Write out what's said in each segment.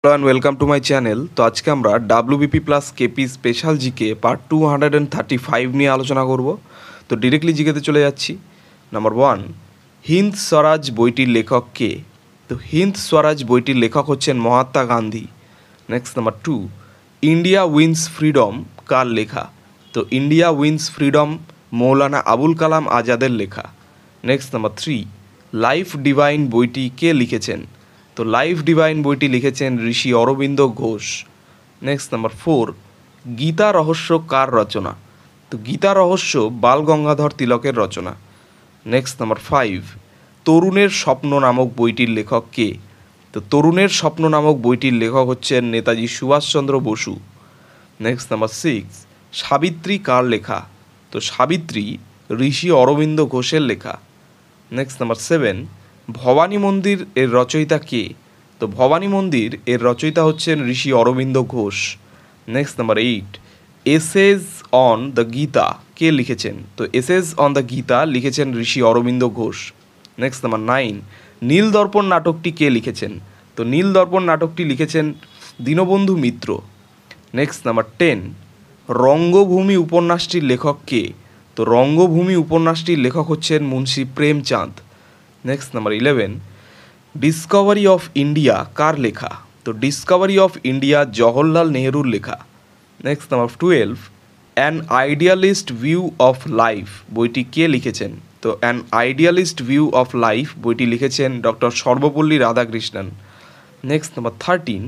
Hello and welcome to my channel. তো আজকে আমরা WBP plus KP special GK part 235 নিয়ে আলোচনা করব। তো ডিরেক্টলি জিকেতে চলে যাচ্ছি। নাম্বার 1, হিন্দ স্বরাজ বইটির লেখক কে? তো হিন্দ স্বরাজ বইটির লেখক হচ্ছেন Mahatma Gandhi. Next number 2, India wins freedom কার লেখা? তো India wins freedom Maulana Abul Kalam আজাদের লেখা। নেক্সট নাম্বার 3, লাইফ ডিভাইন বইটি কে লিখেছেন? তো লাইফ ডিভাইন বইটি লিখেছেন ঋষি অরবিন্দ ঘোষ। নেক্সট নাম্বার 4, গীতা রহস্য কার রচনা? তো গীতা রহস্য বাল গঙ্গাধর তিলকের রচনা। নেক্সট নাম্বার 5, তরুণের স্বপ্ন নামক বইটির লেখক কে? তো তরুণের স্বপ্ন নামক বইটির লেখক হচ্ছেন নেতাজি সুভাষচন্দ্র বসু। নেক্সট নাম্বার 6, সাবিত্রী কার লেখা? তো সাবিত্রী ঋষি অরবিন্দ ঘোষের লেখা। নেক্সট নাম্বার 7, ভবানী মন্দির এর রচয়িতা কে? তো ভবানী মন্দির এর রচয়িতা হচ্ছেন Rishi Aurobindo Ghosh. Next number 8, essays on the Gita কে লিখেছেন? তো এসেজ অন দ্য গীতা লিখেছেন ঋষি অরবিন্দ ঘোষ। নেক্সট নাম্বার 9, নীল দর্পণ নাটকটি কে লিখেছেন? তো নীল দর্পণ নাটকটি লিখেছেন দীনবন্ধু মিত্র। নেক্সট নাম্বার 10, রঙ্গভূমি উপন্যাসটির লেখক কে? তো রঙ্গভূমি উপন্যাসটির লেখক হচ্ছেন Munshi Premchand. Next number 11, discovery of India কার লেখা? তো ডিসকভারি অফ ইন্ডিয়া জওহরলাল নেহরুর লেখা। Next number 12, an idealist view of life বইটি কে লিখেছেন? তো an idealist view of life বইটি লিখেছেন doctor Sarvepalli Radhakrishnan. Next number 13,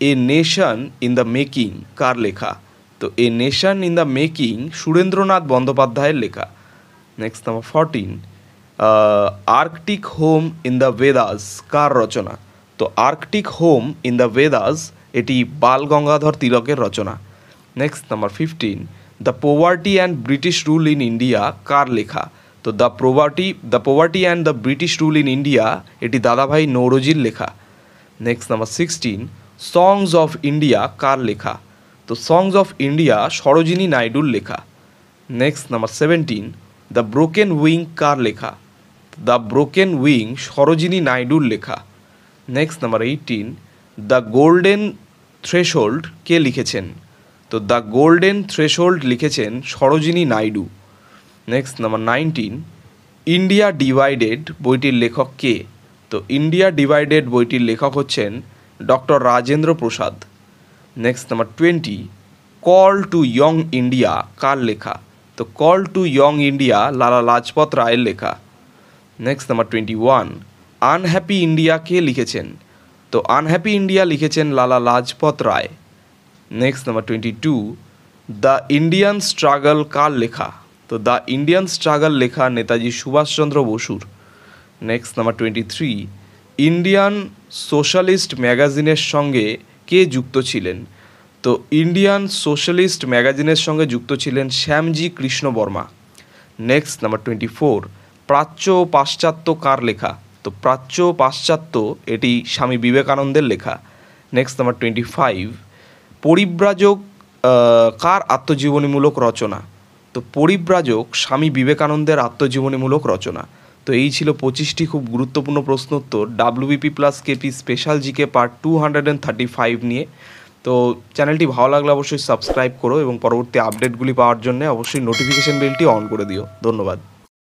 a nation in the making কার লেখা? তো a nation in the making Surendranath বন্দ্যোপাধ্যায়ের লেখা। Next number 14, Arctic home in the Vedas কার রচনা? তো Arctic home in the Vedas এটি বাল গঙ্গাধর তিলকের রচনা। Next number 15, the poverty and British rule in India কার লেখা? তো the poverty and the British rule in India এটি দাদাভাই নৌরোজির লেখা। Next number 16, songs of India কার লেখা? তো সংস অফ ইন্ডিয়া সরোজিনী নাইডুর লেখা। Next number 17, the broken wing কার লেখা? দ্য ব্রোকেন উইং সরোজিনী নাইডুর লেখা। Next number 18, the golden threshold কে লিখেছেন? তো দ্য গোল্ডেন থ্রেশহোল্ড লিখেছেন Sarojini Naidu. Next number 19, India divided বইটির লেখক কে? তো ইন্ডিয়া ডিভাইডেড বইটির লেখক হচ্ছেন doctor Rajendra Prasad. Next number 20, call to young India কার লেখা? তো কল টু ইয়ং ইন্ডিয়া লালা লাজপত রায়ের লেখা। নেক্সট নাম্বার 21, আনহ্যাপি ইন্ডিয়া কে লিখেছেন? তো আনহ্যাপি ইন্ডিয়া লিখেছেন Lala Lajpat Rai. Next number 22, the Indian struggle কার লেখা? তো দ্য ইন্ডিয়ান স্ট্রাগল লেখা নেতাজি সুভাষচন্দ্র বসুর। নেক্সট নাম্বার 23, ইন্ডিয়ান সোশ্যালিস্ট ম্যাগাজিনের সঙ্গে কে যুক্ত ছিলেন? তো ইন্ডিয়ান সোশ্যালিস্ট ম্যাগাজিনের সঙ্গে যুক্ত ছিলেন শ্যামজি কৃষ্ণ বর্মা। নেক্সট নাম্বার 24, প্রাচ্য ও পাশ্চাত্য কার লেখা? তো প্রাচ্য ও পাশ্চাত্য এটি স্বামী বিবেকানন্দের লেখা। নেক্সট নাম্বার 25, পরিব্রাজক কার আত্মজীবনীমূলক রচনা? তো পরিব্রাজক স্বামী বিবেকানন্দের আত্মজীবনীমূলক রচনা। তো এই ছিল 25টি খুব গুরুত্বপূর্ণ প্রশ্নোত্তর WBP plus KP special GK part 235 নিয়ে। তো চ্যানেলটি ভালো লাগলে অবশ্যই সাবস্ক্রাইব করো এবং পরবর্তী আপডেটগুলি পাওয়ার জন্য অবশ্যই নোটিফিকেশন বেলটি অন করে দিও। ধন্যবাদ।